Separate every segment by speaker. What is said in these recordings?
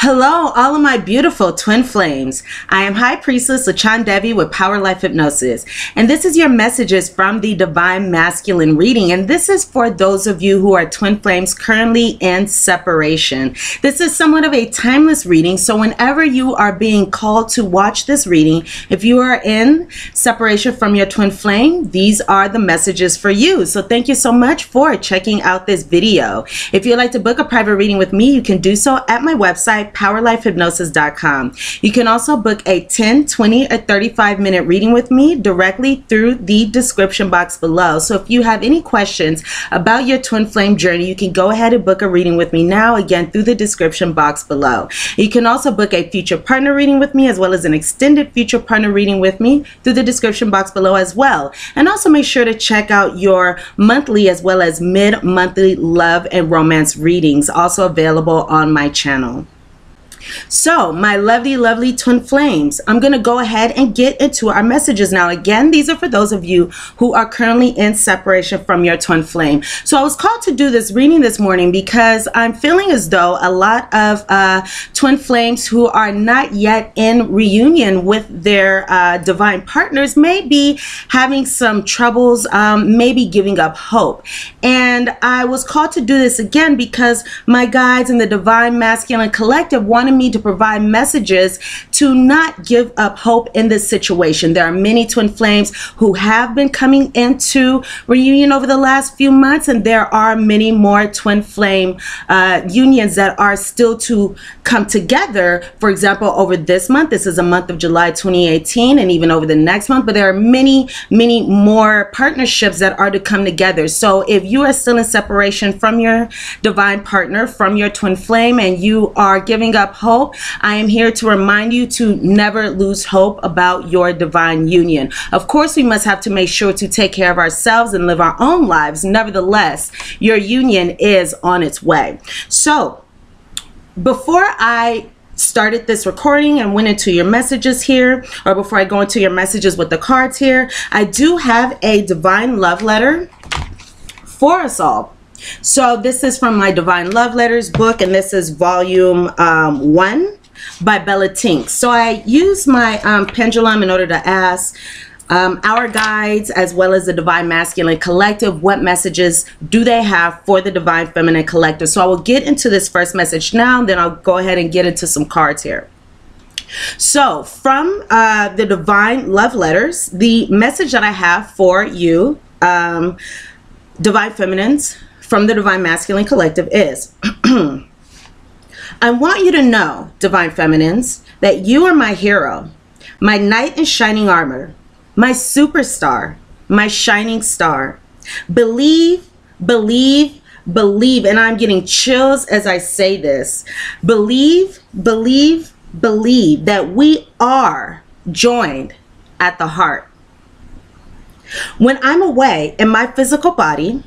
Speaker 1: Hello, all of my beautiful twin flames. I am High Priestess LaChondevi with Power Life Hypnosis, and this is your messages from the Divine Masculine reading, and this is for those of you who are twin flames currently in separation. This is somewhat of a timeless reading, so whenever you are being called to watch this reading, if you are in separation from your twin flame, these are the messages for you. So thank you so much for checking out this video. If you'd like to book a private reading with me, you can do so at my website, POWERLIFEHYPNOSIS.com. You can also book a 10, 20, or 35-minute reading with me directly through the description box below. So if you have any questions about your twin flame journey, you can go ahead and book a reading with me now, again, through the description box below. You can also book a future partner reading with me, as well as an extended future partner reading with me through the description box below as well. And also make sure to check out your monthly as well as mid-monthly love and romance readings, also available on my channel. So my lovely twin flames, I'm going to go ahead and get into our messages now. Again, these are for those of you who are currently in separation from your twin flame. So I was called to do this reading this morning because I'm feeling as though a lot of twin flames who are not yet in reunion with their divine partners may be having some troubles, maybe giving up hope. And I was called to do this again because my guides in the Divine Masculine Collective wanted me to provide messages to not give up hope in this situation. There are many twin flames who have been coming into reunion over the last few months, and there are many more twin flame unions that are still to come together. For example, over this month, this is a month of July 2018, and even over the next month, but there are many more partnerships that are to come together. So if you are still in separation from your divine partner, from your twin flame, and you are giving up hope, I am here to remind you to never lose hope about your divine union. Of course, we must have to make sure to take care of ourselves and live our own lives. Nevertheless, your union is on its way. So before I started this recording and went into your messages here, or before I go into your messages with the cards here, I do have a divine love letter for us all. So this is from my Divine Love Letters book, and this is volume 1 by Bella Tinks. So I use my pendulum in order to ask our guides, as well as the Divine Masculine Collective, what messages do they have for the Divine Feminine Collective. So I will get into this first message now, then I'll go ahead and get into some cards here. So from the Divine Love Letters, the message that I have for you, Divine Feminines, from the Divine Masculine Collective is, I want you to know, Divine Feminines, that you are my hero, my knight in shining armor, my superstar, my shining star. Believe, believe, believe, and I'm getting chills as I say this. Believe, believe, believe that we are joined at the heart. When I'm away in my physical body,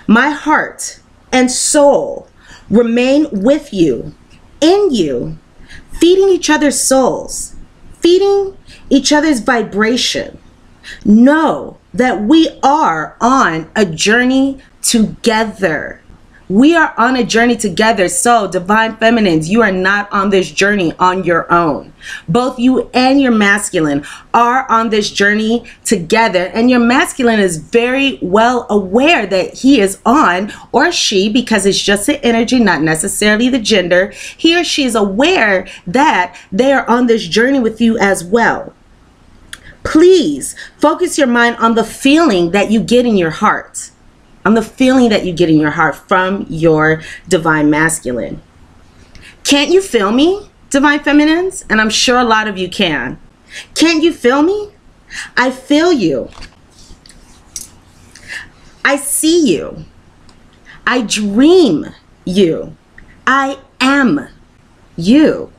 Speaker 1: my heart and soul remain with you, in you, feeding each other's souls, feeding each other's vibration. Know that we are on a journey together. We are on a journey together. So Divine Feminines, you are not on this journey on your own. Both you and your masculine are on this journey together, and your masculine is very well aware that he is on, or she, because it's just the energy, not necessarily the gender. He or she is aware that they are on this journey with you as well. Please focus your mind on the feeling that you get in your heart. On the feeling that you get in your heart from your Divine Masculine. Can't you feel me, Divine Feminines? And I'm sure a lot of you can. Can't you feel me? I feel you. I see you. I dream you. I am you.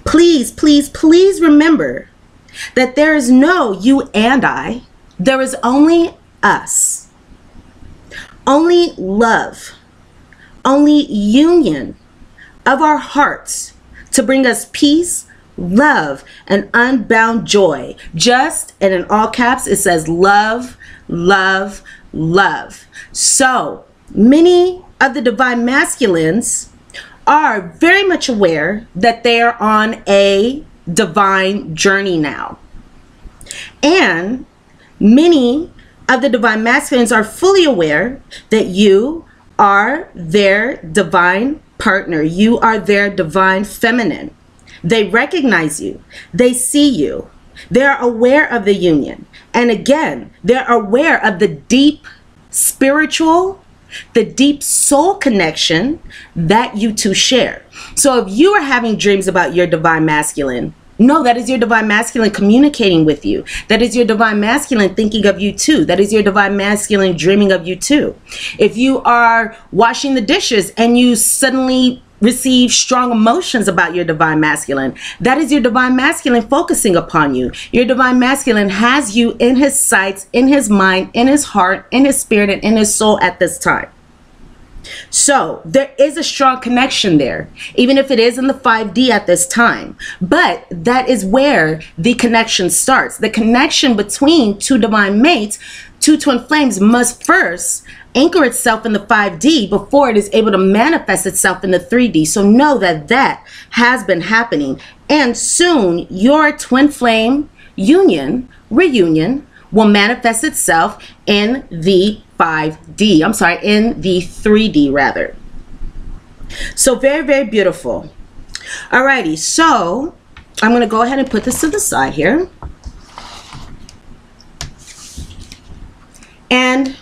Speaker 1: Please, please, please remember that there is no you and I. There is only us. Only love, only union of our hearts to bring us peace, love, and unbound joy. Just, and in all caps, it says love, love, love. So many of the Divine Masculines are very much aware that they're on a divine journey now. And many of the divine masculines are fully aware that you are their divine partner. You are their divine feminine. They recognize you. They see you. They're aware of the union. And again, they're aware of the deep spiritual, the deep soul connection that you two share. So if you are having dreams about your divine masculine, no, that is your divine masculine communicating with you. That is your divine masculine thinking of you too. That is your divine masculine dreaming of you too. If you are washing the dishes and you suddenly receive strong emotions about your divine masculine, that is your divine masculine focusing upon you. Your divine masculine has you in his sights, in his mind, in his heart, in his spirit, and in his soul at this time. So there is a strong connection there, even if it is in the 5D at this time. But that is where the connection starts. The connection between two divine mates, two twin flames, must first anchor itself in the 5D before it is able to manifest itself in the 3D. So know that that has been happening. And soon your twin flame reunion will manifest itself in the 5D. I'm sorry, in the 3D rather. So very, very beautiful. Alrighty, so I'm going to go ahead and put this to the side here. And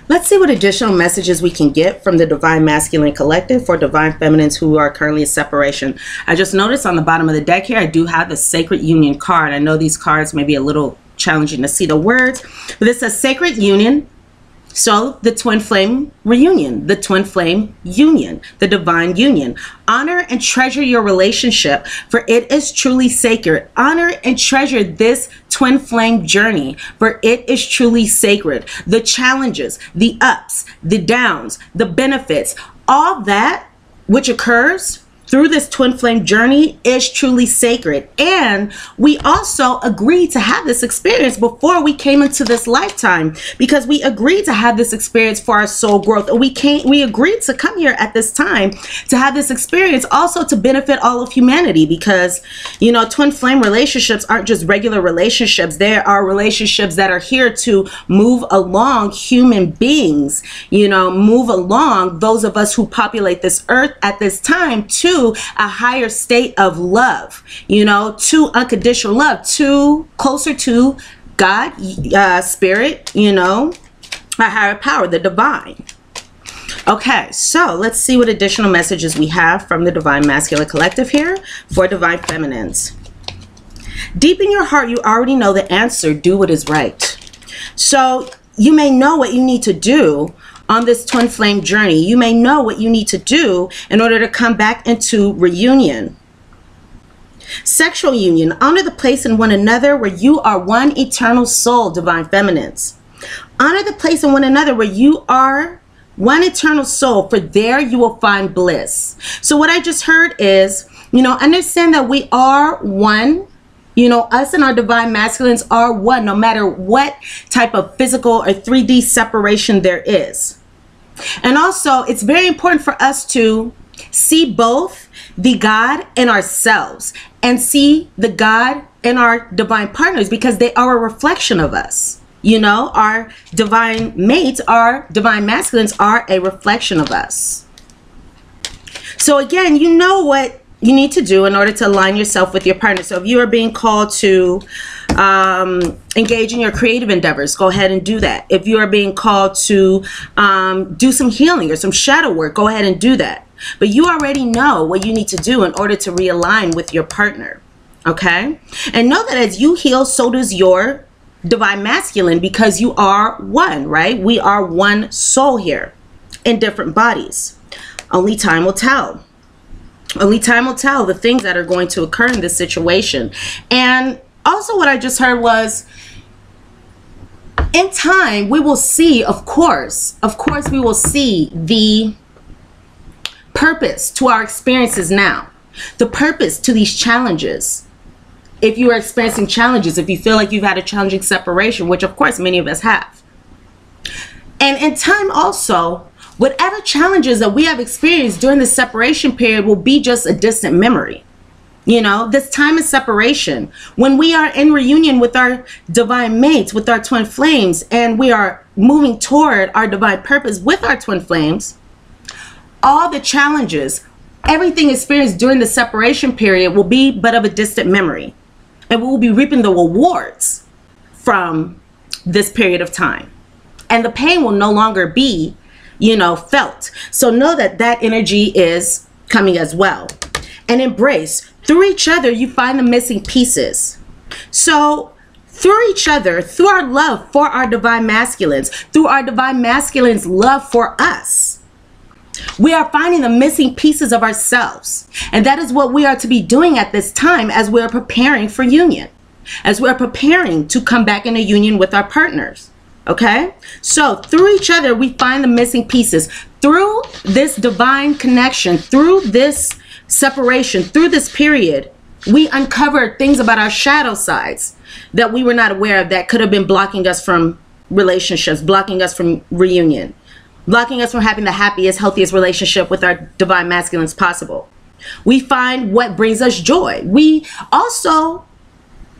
Speaker 1: let's see what additional messages we can get from the Divine Masculine Collective for Divine Feminines who are currently in separation. I just noticed on the bottom of the deck here, I do have the Sacred Union card. I know these cards may be a little challenging to see the words, but this says Sacred Union. So the twin flame reunion, the twin flame union, the divine union. Honor and treasure your relationship, for it is truly sacred. Honor and treasure this twin flame journey, for it is truly sacred. The challenges, the ups, the downs, the benefits, all that which occurs through this twin flame journey is truly sacred. And we also agreed to have this experience before we came into this lifetime, because we agreed to have this experience for our soul growth. And we agreed to come here at this time to have this experience also to benefit all of humanity, because, you know, twin flame relationships aren't just regular relationships. There are relationships that are here to move along human beings, you know, move along those of us who populate this earth at this time to a higher state of love, you know, to unconditional love, to closer to God, spirit, you know, a higher power, the divine. Okay, so let's see what additional messages we have from the Divine Masculine Collective here for Divine Feminines. Deep in your heart, you already know the answer. Do what is right. So you may know what you need to do on this twin flame journey. You may know what you need to do in order to come back into reunion. Sexual union. Honor the place in one another where you are one eternal soul, Divine Feminines. Honor the place in one another where you are one eternal soul, for there you will find bliss. So what I just heard is, you know, understand that we are one. You know, us and our divine masculines are one, no matter what type of physical or 3D separation there is. And also, it's very important for us to see both the God in ourselves and see the God in our divine partners, because they are a reflection of us. You know, our divine mates, our divine masculines are a reflection of us. So again, you know what you need to do in order to align yourself with your partner. So if you are being called to engage in your creative endeavors, go ahead and do that. If you are being called to do some healing or some shadow work, go ahead and do that. But you already know what you need to do in order to realign with your partner. Okay? And know that as you heal, so does your divine masculine, because you are one, right? We are one soul here in different bodies. Only time will tell. Only time will tell the things that are going to occur in this situation. And also what I just heard was, in time, we will see, of course, we will see the purpose to our experiences now. The purpose to these challenges. If you are experiencing challenges, if you feel like you've had a challenging separation, which of course many of us have. And in time also, Whatever challenges that we have experienced during the separation period will be just a distant memory. You know, this time of separation, when we are in reunion with our divine mates, with our twin flames, and we are moving toward our divine purpose with our twin flames, all the challenges, everything experienced during the separation period will be but of a distant memory. And we will be reaping the rewards from this period of time. And the pain will no longer be, you know, felt. So know that that energy is coming as well. And embrace, through each other, you find the missing pieces. So through each other, through our love for our divine masculines, through our divine masculines' love for us, we are finding the missing pieces of ourselves. And that is what we are to be doing at this time as we are preparing for union, as we are preparing to come back in a union with our partners. Okay? So through each other, we find the missing pieces. Through this divine connection, through this separation, through this period, we uncovered things about our shadow sides that we were not aware of, that could have been blocking us from relationships, blocking us from reunion, blocking us from having the happiest, healthiest relationship with our divine masculines possible. We find what brings us joy. We also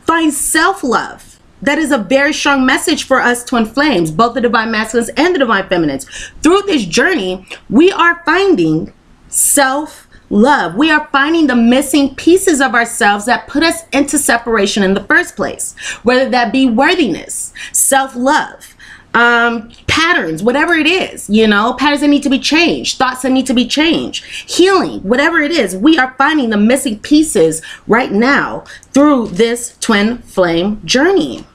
Speaker 1: find self-love. That is a very strong message for us twin flames, both the divine masculines and the divine feminines. Through this journey, we are finding self-love. We are finding the missing pieces of ourselves that put us into separation in the first place, whether that be worthiness, self-love, patterns, whatever it is, you know, patterns that need to be changed, thoughts that need to be changed, healing, whatever it is, we are finding the missing pieces right now through this twin flame journey.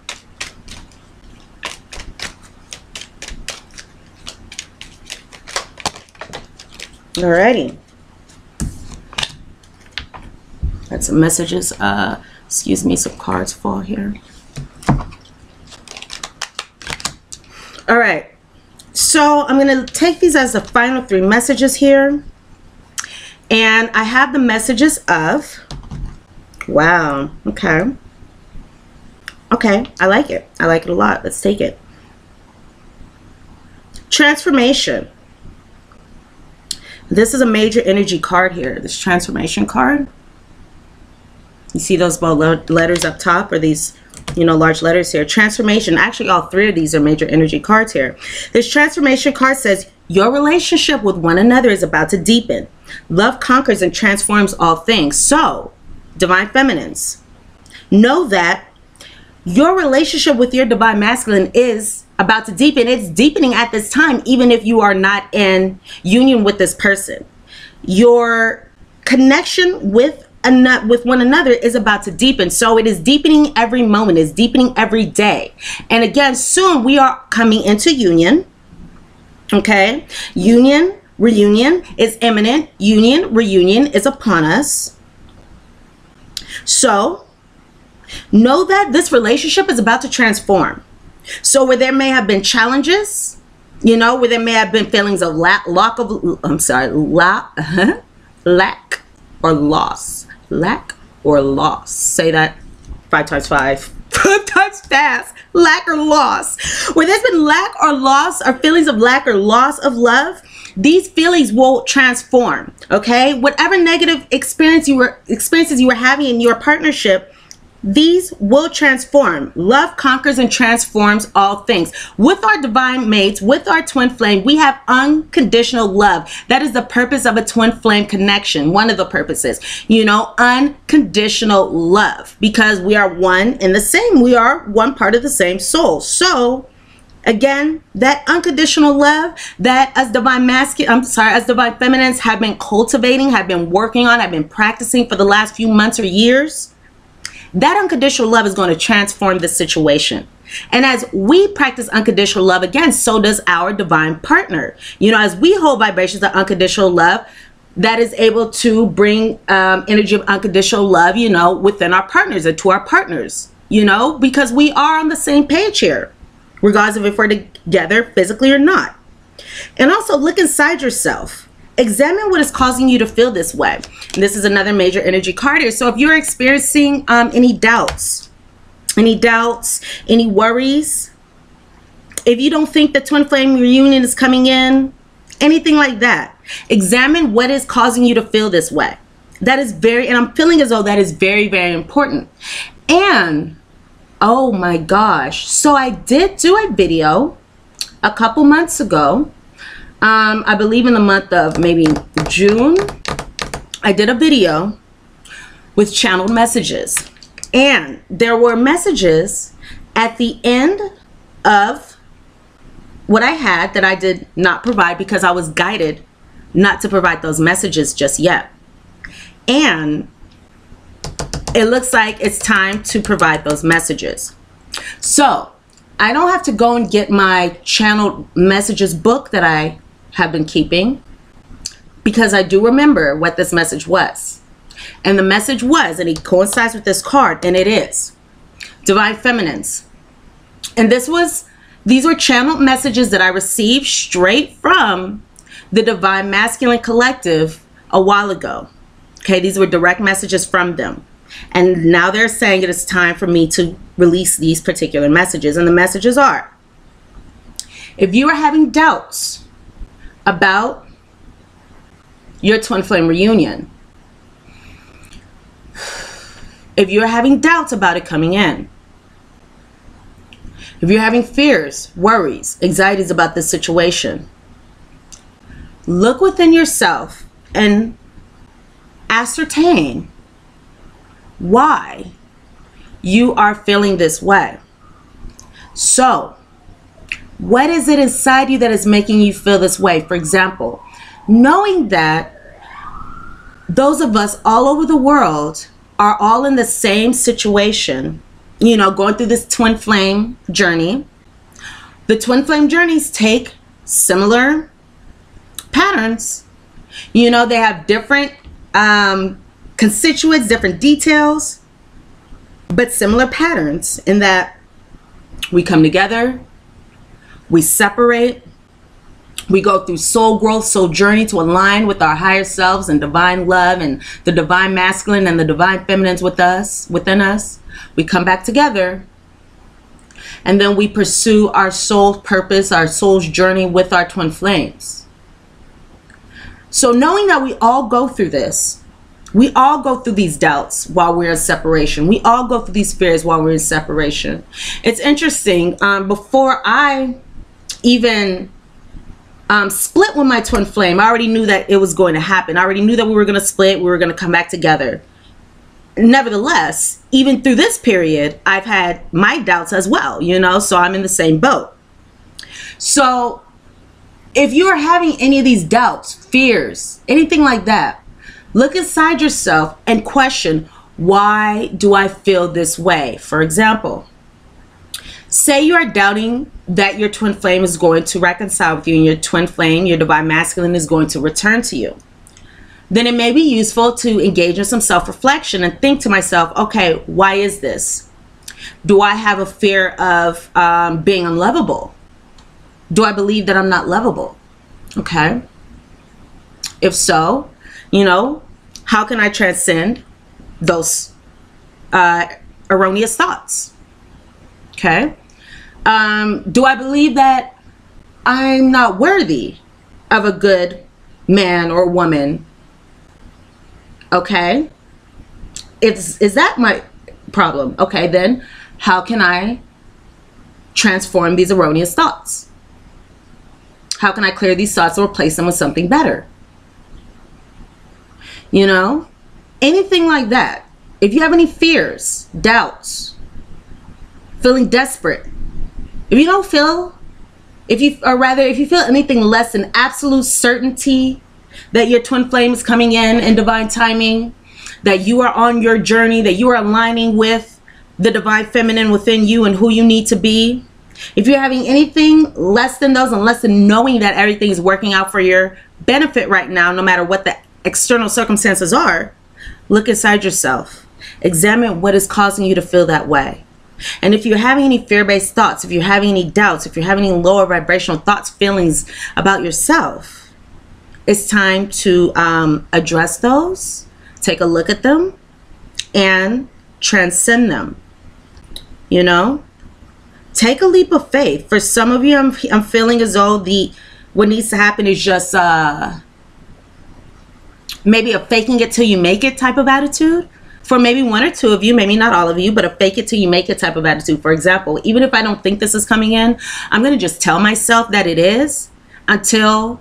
Speaker 1: Alrighty. Got some messages. Excuse me, some cards fall here. All right, so I'm going to take these as the final 3 messages here. And I have the messages of, wow, okay. Okay, I like it. I like it a lot. Let's take it. Transformation. This is a major energy card here, this transformation card. You see those bold letters up top, or these, you know, large letters here. Transformation. Actually, all 3 of these are major energy cards here. This transformation card says your relationship with one another is about to deepen. Love conquers and transforms all things. So, divine feminines, know that your relationship with your divine masculine is about to deepen. It's deepening at this time, even if you are not in union with this person. Your connection with one another is about to deepen. So it is deepening every moment, it's deepening every day. And again, soon we are coming into union. Okay, union, reunion is imminent. Union, reunion is upon us. So know that this relationship is about to transform. So where there may have been challenges, you know, where there may have been feelings of lack or loss. Lack or loss. Say that 5 times 5. 5 times fast. Lack or loss. Where there's been lack or loss, or feelings of lack or loss of love, these feelings will transform. Okay? Whatever negative experiences you were having in your partnership, these will transform. Love conquers and transforms all things. With our divine mates, with our twin flame, we have unconditional love. That is the purpose of a twin flame connection. One of the purposes, you know, unconditional love, because we are one and the same. We are one part of the same soul. So again, that unconditional love that as divine as divine feminines have been cultivating, have been working on, have been practicing for the last few months or years, that unconditional love is going to transform the situation. And as we practice unconditional love, again, so does our divine partner. You know, as we hold vibrations of unconditional love, that is able to bring energy of unconditional love, you know, within our partners and to our partners, you know, because we are on the same page here, regardless of if we're together physically or not. And also look inside yourself. Examine what is causing you to feel this way. And this is another major energy card here. So if you're experiencing any doubts, any worries, if you don't think the twin flame reunion is coming in, anything like that. Examine what is causing you to feel this way. That is and I'm feeling as though that is very, very important. And oh my gosh, so I did do a video a couple months ago. I believe in the month of maybe June, I did a video with channeled messages. And there were messages at the end of what I had that I did not provide because I was guided not to provide those messages just yet. And it looks like it's time to provide those messages. So I don't have to go and get my channeled messages book that I have been keeping, because I do remember what this message was. And the message was, and it coincides with this card, and it is Divine Feminines. And these were channeled messages that I received straight from the Divine Masculine Collective a while ago. Okay, these were direct messages from them. And now they're saying it is time for me to release these particular messages. And the messages are, if you are having doubts about your twin flame reunion, if you're having doubts about it coming in, if you're having fears, worries, anxieties about this situation, look within yourself and ascertain why you are feeling this way. So, what is it inside you that is making you feel this way? For example, knowing that those of us all over the world are all in the same situation, you know, going through this twin flame journey. The twin flame journeys take similar patterns. You know, they have different constituents, different details, but similar patterns in that we come together, we separate, we go through soul growth, soul journey to align with our higher selves and divine love and the divine masculine and the divine feminines within us. We come back together, and then we pursue our soul's purpose, our soul's journey with our twin flames. So knowing that we all go through this, we all go through these doubts while we're in separation. We all go through these fears while we're in separation. It's interesting. Before I even split with my twin flame, I already knew that it was going to happen. I already knew that we were going to split. We were going to come back together. Nevertheless, even through this period, I've had my doubts as well, you know, so I'm in the same boat. So if you are having any of these doubts, fears, anything like that, look inside yourself and question, why do I feel this way? For example, say you are doubting that your twin flame is going to reconcile with you, and your twin flame, your divine masculine, is going to return to you. Then it may be useful to engage in some self-reflection and think to myself, okay, why is this? Do I have a fear of being unlovable? Do I believe that I'm not lovable? Okay. If so, you know, how can I transcend those erroneous thoughts? Okay. Do I believe that I'm not worthy of a good man or woman? Okay. Is that my problem? Okay, then how can I transform these erroneous thoughts? How can I clear these thoughts and replace them with something better? You know, anything like that. If you have any fears, doubts, feeling desperate, if you don't feel, if you feel anything less than absolute certainty that your twin flame is coming in divine timing, that you are on your journey, that you are aligning with the divine feminine within you and who you need to be, if you're having anything less than those, and less than knowing that everything is working out for your benefit right now, no matter what the external circumstances are, look inside yourself. Examine what is causing you to feel that way. And if you're having any fear-based thoughts, if you're having any doubts, if you're having any lower vibrational thoughts, feelings about yourself, it's time to address those, take a look at them, and transcend them. You know, take a leap of faith. For some of you, I'm feeling as though what needs to happen is just maybe a faking it till you make it type of attitude. For maybe one or two of you, maybe not all of you, but a fake it till you make it type of attitude. For example, even if I don't think this is coming in, I'm going to just tell myself that it is until,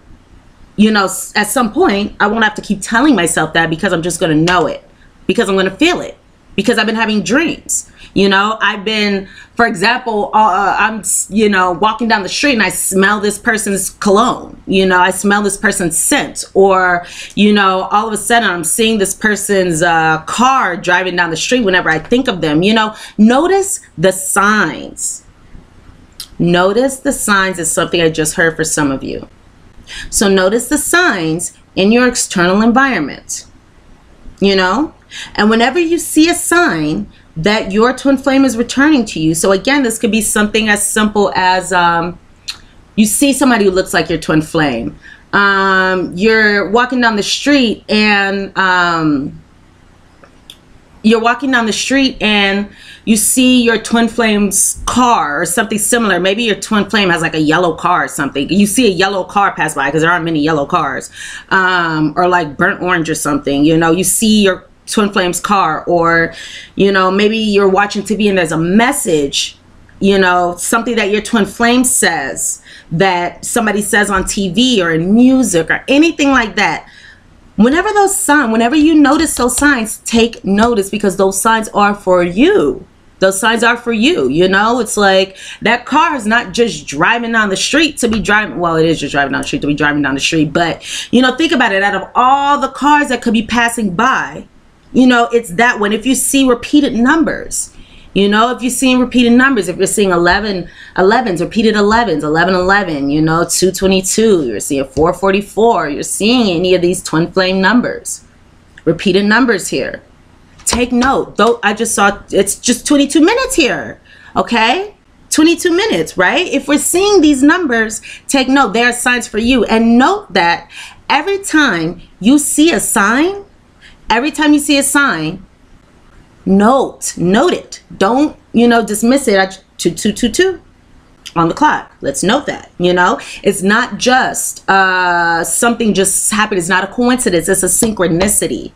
Speaker 1: you know, at some point, I won't have to keep telling myself that, because I'm just going to know it, because I'm going to feel it, because I've been having dreams. You know, I've been, for example, I'm, you know, walking down the street and I smell this person's cologne. You know, I smell this person's scent. Or, you know, all of a sudden I'm seeing this person's car driving down the street whenever I think of them. You know, notice the signs. Notice the signs is something I just heard for some of you. So notice the signs in your external environment, you know, and whenever you see a sign that your twin flame is returning to you. So again, this could be something as simple as you see somebody who looks like your twin flame. You're walking down the street and you see your twin flame's car or something similar. Maybe your twin flame has like a yellow car or something. You see a yellow car pass by, because there aren't many yellow cars, or like burnt orange or something. You know, you see your twin flame's car, or, you know, maybe you're watching TV and there's a message, you know, something that your twin flame says, that somebody says on TV or in music or anything like that. Whenever you notice those signs, take notice, because those signs are for you. Those signs are for you. You know, it's like that car is not just driving down the street to be driving. Well, it is just driving down the street to be driving down the street. But, you know, think about it. Out of all the cars that could be passing by, you know, it's that one. If you see repeated numbers, you know, if you're seeing repeated numbers, if you're seeing 11, 11s, repeated 11s, 11, 11, you know, 222, you're seeing 444, you're seeing any of these twin flame numbers, repeated numbers here. Take note, though. I just saw it's just 22 minutes here. Okay. 22 minutes, right? If we're seeing these numbers, take note, there are signs for you. And note that every time you see a sign, note it. Don't, you know, dismiss it at 2222 on the clock. Let's note that, you know, it's not just something just happened. It's not a coincidence. It's a synchronicity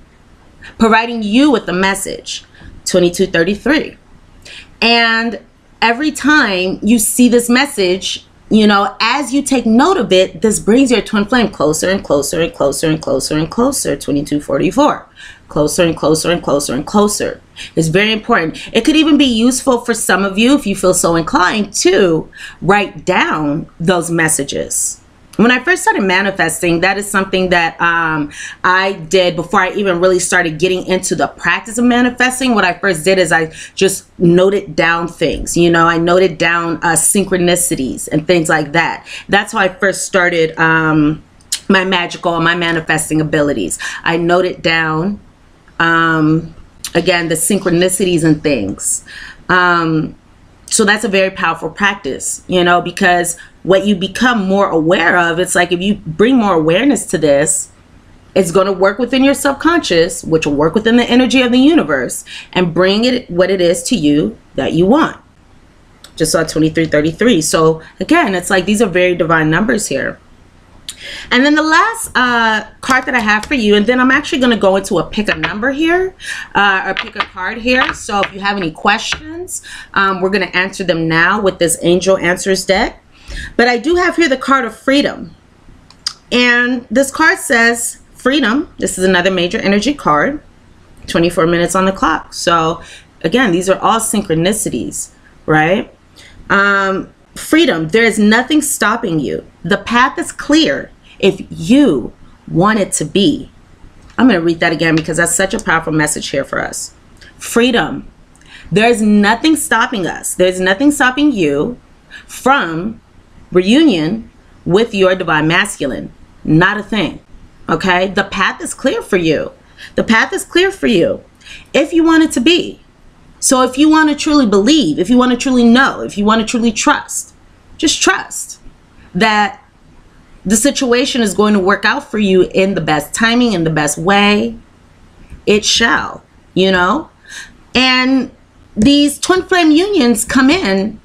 Speaker 1: providing you with a message. 2233. And every time you see this message, you know, as you take note of it, this brings your twin flame closer and closer and closer and closer and closer. 2244. Closer and closer and closer and closer. It's very important. It could even be useful for some of you, if you feel so inclined, to write down those messages. When I first started manifesting, that is something that I did before I even really started getting into the practice of manifesting. What I first did is I just noted down things. You know, I noted down synchronicities and things like that. That's how I first started my magical and my manifesting abilities. I noted down, again, the synchronicities and things. So that's a very powerful practice, you know, because what you become more aware of, it's like if you bring more awareness to this, it's going to work within your subconscious, which will work within the energy of the universe and bring it what it is to you that you want. Just saw 2333. So again, it's like these are very divine numbers here. And then the last card that I have for you, and then I'm actually going to go into a pick a number here, or pick a card here. So if you have any questions, we're going to answer them now with this Angel Answers deck. But I do have here the card of freedom. And this card says freedom. This is another major energy card. 24 minutes on the clock. So again, these are all synchronicities, right? Freedom. There is nothing stopping you. The path is clear if you want it to be. I'm going to read that again because that's such a powerful message here for us. Freedom. There's nothing stopping us. There's nothing stopping you from reunion with your divine masculine. Not a thing. Okay? The path is clear for you. The path is clear for you if you want it to be. So if you want to truly believe, if you want to truly know, if you want to truly trust, just trust that the situation is going to work out for you in the best timing, in the best way. It shall, you know. And these twin flame unions come in,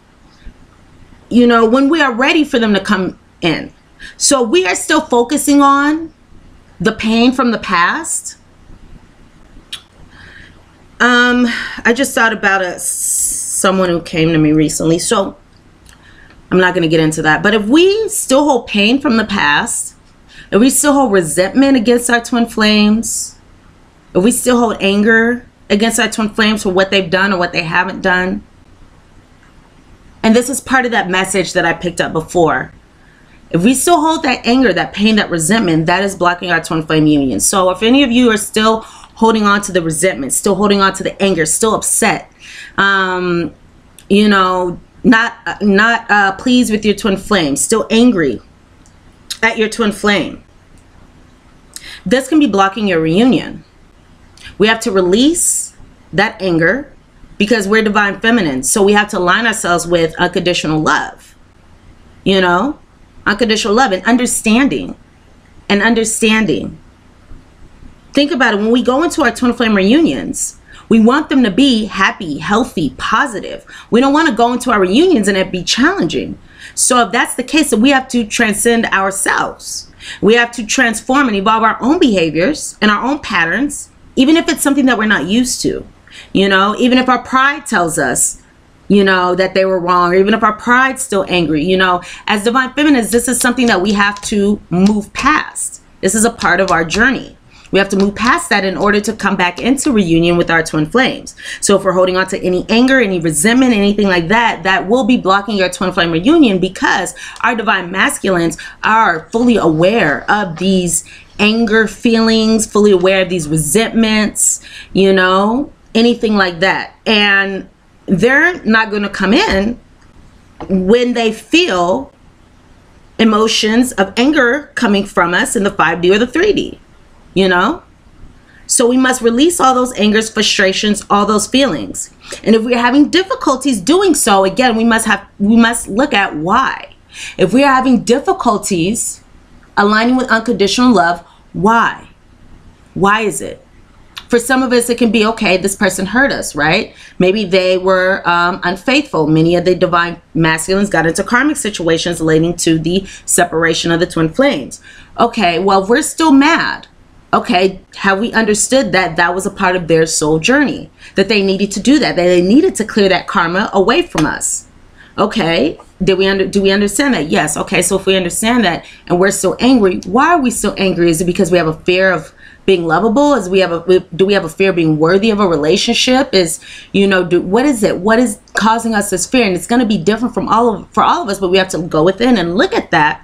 Speaker 1: you know, when we are ready for them to come in. So we are still focusing on the pain from the past. I just thought about someone who came to me recently, so I'm not going to get into that. But if we still hold pain from the past, if we still hold resentment against our twin flames, if we still hold anger against our twin flames for what they've done or what they haven't done, and this is part of that message that I picked up before. If we still hold that anger, that pain, that resentment, that is blocking our twin flame union. So if any of you are still holding on to the resentment, still holding on to the anger, still upset, you know, not pleased with your twin flame, still angry at your twin flame, this can be blocking your reunion. We have to release that anger because we're divine feminine. So we have to align ourselves with unconditional love, you know, unconditional love and understanding. Think about it. When we go into our twin flame reunions, we want them to be happy, healthy, positive. We don't want to go into our reunions and it be challenging. So if that's the case, then we have to transcend ourselves. We have to transform and evolve our own behaviors and our own patterns, even if it's something that we're not used to. You know, even if our pride tells us, you know, that they were wrong, or even if our pride's still angry, you know, as divine feminists, this is something that we have to move past. This is a part of our journey. We have to move past that in order to come back into reunion with our twin flames. So if we're holding on to any anger, any resentment, anything like that, that will be blocking your twin flame reunion, because our divine masculines are fully aware of these anger feelings, fully aware of these resentments, you know, anything like that. And they're not going to come in when they feel emotions of anger coming from us in the 5D or the 3D, you know? So we must release all those angers, frustrations, all those feelings. And if we're having difficulties doing so, again, we must look at why. If we are having difficulties aligning with unconditional love, why? Why is it? For some of us, it can be, okay, this person hurt us, right? Maybe they were unfaithful. Many of the divine masculines got into karmic situations relating to the separation of the twin flames. Okay, well, we're still mad. Okay, have we understood that that was a part of their soul journey? That they needed to do that they needed to clear that karma away from us. Okay, do we understand that? Yes. Okay, so if we understand that and we're still angry, why are we still angry? Is it because we have a fear of being lovable? Do we have a fear of being worthy of a relationship? Is, you know, what is it? What is causing us this fear? And it's going to be different for all of us, but we have to go within and look at that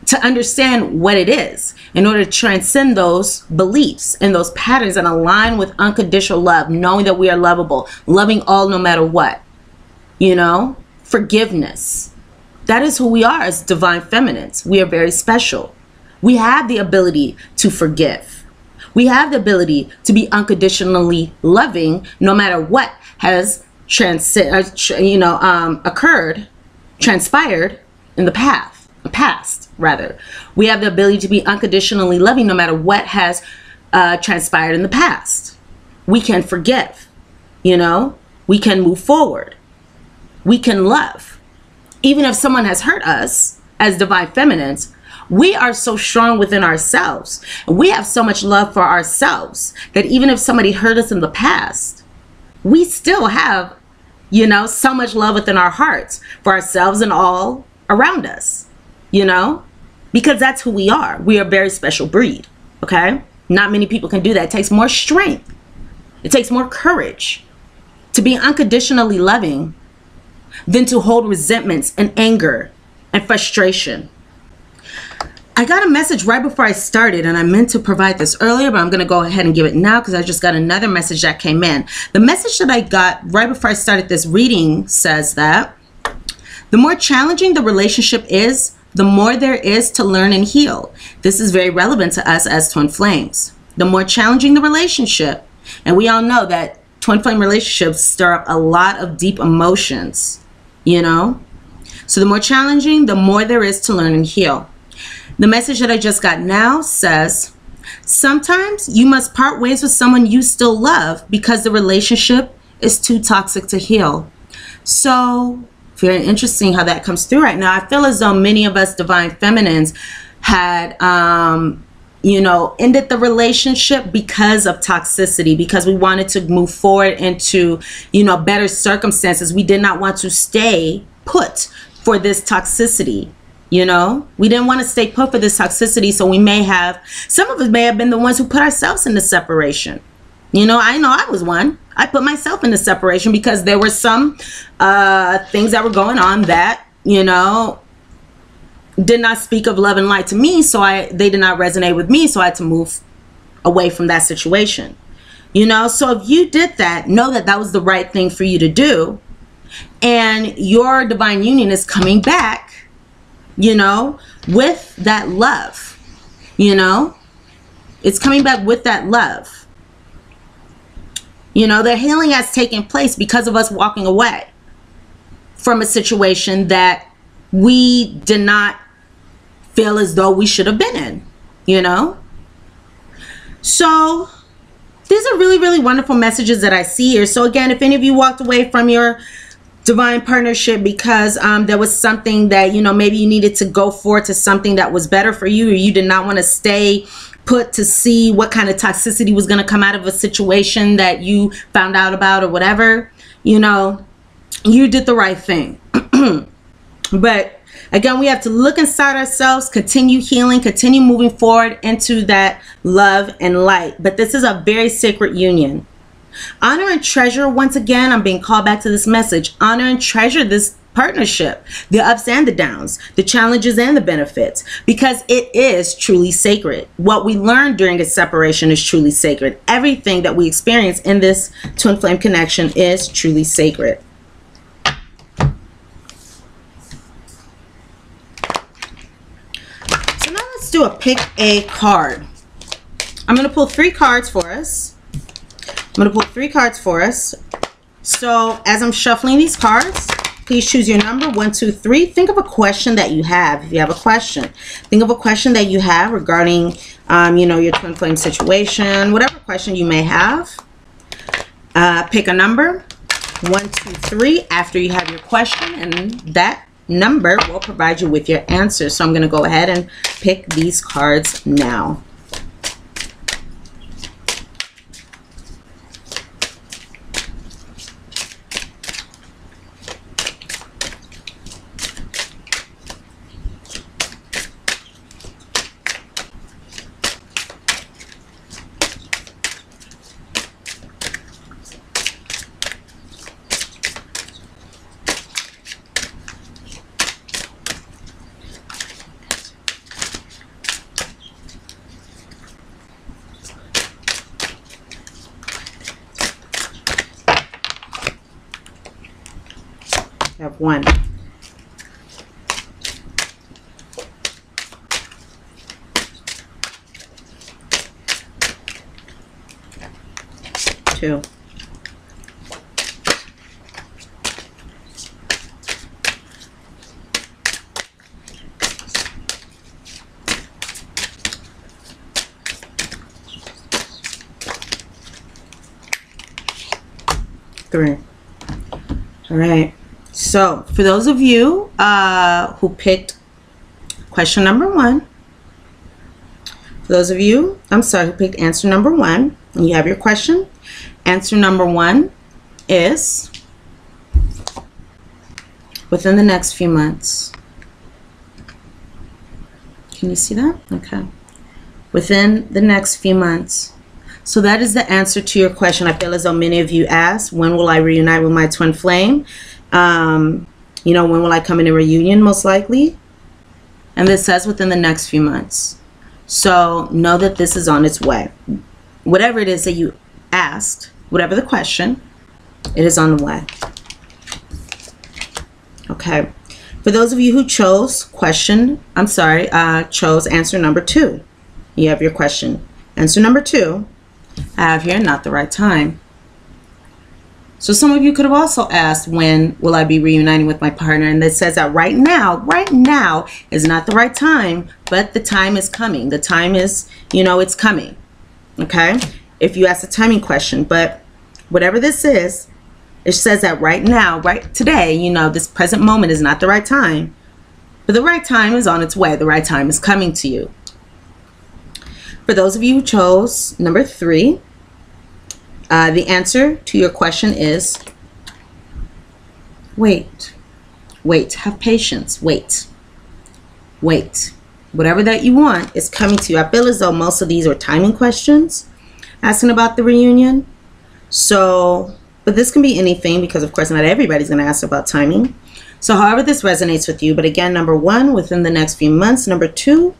Speaker 1: to understand what it is in order to transcend those beliefs and those patterns and align with unconditional love, knowing that we are lovable, loving all no matter what, you know, forgiveness. That is who we are as divine feminines. We are very special. We have the ability to forgive. We have the ability to be unconditionally loving no matter what has transpired in the past. We have the ability to be unconditionally loving no matter what has transpired in the past. We can forgive, you know, we can move forward. We can love. Even if someone has hurt us as divine feminines, we are so strong within ourselves. We have so much love for ourselves that even if somebody hurt us in the past, we still have, you know, so much love within our hearts for ourselves and all around us, you know, because that's who we are. We are a very special breed. Okay. Not many people can do that. It takes more strength. It takes more courage to be unconditionally loving than to hold resentments and anger and frustration. I got a message right before I started, and I meant to provide this earlier, but I'm going to go ahead and give it now because I just got another message that came in. The message that I got right before I started this reading says that the more challenging the relationship is, the more there is to learn and heal. This is very relevant to us as twin flames. The more challenging the relationship, and we all know that twin flame relationships stir up a lot of deep emotions, you know? So the more challenging, the more there is to learn and heal. The message that I just got now says, sometimes you must part ways with someone you still love because the relationship is too toxic to heal. So Very interesting how that comes through right now. I feel as though many of us divine feminines had, you know, ended the relationship because of toxicity, because we wanted to move forward into, you know, better circumstances. We did not want to stay put for this toxicity. You know, we didn't want to stay put for this toxicity. So we may have, some of us may have been the ones who put ourselves into separation. You know I was one. I put myself into separation because there were some things that were going on that, you know, did not speak of love and light to me. So they did not resonate with me. So I had to move away from that situation. You know, so if you did that, know that that was the right thing for you to do. And your divine union is coming back, you know, with that love. You know, it's coming back with that love. You know, the healing has taken place because of us walking away from a situation that we did not feel as though we should have been in, you know. So these are really, really wonderful messages that I see here. So again, if any of you walked away from your divine partnership because there was something that, you know, maybe you needed to go forward to something that was better for you, or you did not want to stay put to see what kind of toxicity was going to come out of a situation that you found out about or whatever, you know, you did the right thing. But again, we have to look inside ourselves, continue healing, continue moving forward into that love and light. But this is a very sacred union. Honor and treasure, once again, I'm being called back to this message. Honor and treasure this partnership, the ups and the downs, the challenges and the benefits, because it is truly sacred. What we learned during a separation is truly sacred. Everything that we experience in this twin flame connection is truly sacred. So now let's do a pick a card. I'm going to pull 3 cards for us. So as I'm shuffling these cards, please choose your number, 1, 2, 3. Think of a question that you have. If you have a question, think of a question that you have regarding, you know, your twin flame situation, whatever question you may have. Pick a number, 1, 2, 3, after you have your question, and that number will provide you with your answer. So I'm going to go ahead and pick these cards now. Have 1. 2. 3. All right. So for those of you who picked question number 1, for those of you, I'm sorry, who picked answer number 1, and you have your question, answer number 1 is within the next few months. Can you see that? Okay. Within the next few months. So that is the answer to your question. I feel as though many of you asked, when will I reunite with my twin flame? You know, when will I come in a reunion? Most likely. And this says within the next few months. So know that this is on its way. Whatever it is that you asked, whatever the question, it is on the way. Okay. For those of you who chose chose answer number 2. You have your question. Answer number 2, I have here, not the right time. So some of you could have also asked, when will I be reuniting with my partner? And it says that right now is not the right time, but the time is coming. The time is, you know, it's coming. Okay. If you ask a timing question, but whatever this is, It says that right now, right today, you know, this present moment is not the right time. But the right time is on its way. The right time is coming to you. For those of you who chose number 3, the answer to your question is wait. Wait. Have patience. Wait. Wait. Whatever that you want is coming to you. I feel as though most of these are timing questions asking about the reunion. So, but this can be anything because, of course, not everybody's going to ask about timing. So however this resonates with you. But again, number 1, within the next few months. Number 2,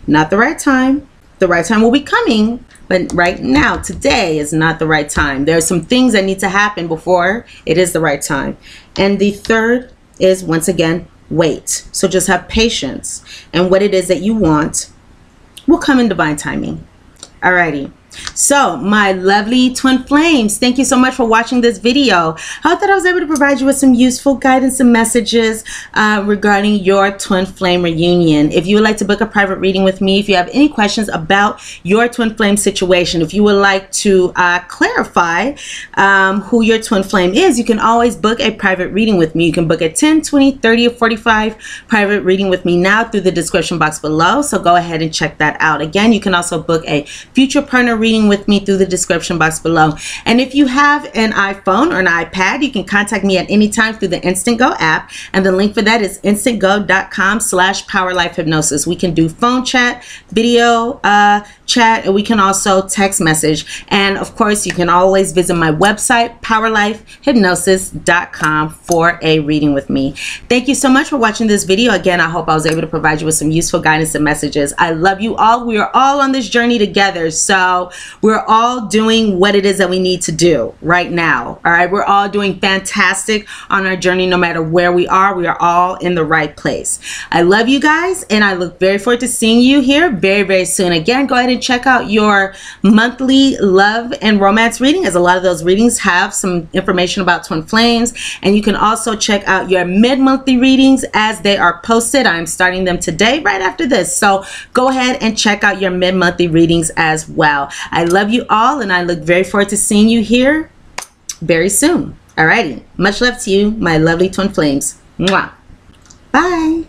Speaker 1: not the right time. The right time will be coming. But right now, today is not the right time. There are some things that need to happen before it is the right time. And the third is, once again, wait. So just have patience. And what it is that you want will come in divine timing. Alrighty. So my lovely twin flames, thank you so much for watching this video. I hope that I was able to provide you with some useful guidance and messages regarding your twin flame reunion. If you would like to book a private reading with me, if you have any questions about your twin flame situation, if you would like to clarify who your twin flame is, you can always book a private reading with me. You can book a 10, 20, 30, or 45 private reading with me now through the description box below. So go ahead and check that out. Again, you can also book a future partner reading with me through the description box below. And if you have an iPhone or an iPad, you can contact me at any time through the Instant Go app. And the link for that is instantgo.com/powerlifehypnosis. We can do phone chat, video chat, and we can also text message. And of course, you can always visit my website, powerlifehypnosis.com, for a reading with me. Thank you so much for watching this video. Again, I hope I was able to provide you with some useful guidance and messages. I love you all. We are all on this journey together. So we're all doing what it is that we need to do right now. All right. We're all doing fantastic on our journey. No matter where we are all in the right place. I love you guys, and I look very forward to seeing you here very, very soon. Again, go ahead and check out your monthly love and romance reading, as a lot of those readings have some information about twin flames. And you can also check out your mid-monthly readings as they are posted. I'm starting them today right after this. So go ahead and check out your mid-monthly readings as well. I love you all, and I look very forward to seeing you here very soon. Alrighty. Much love to you, my lovely twin flames. Mwah. Bye.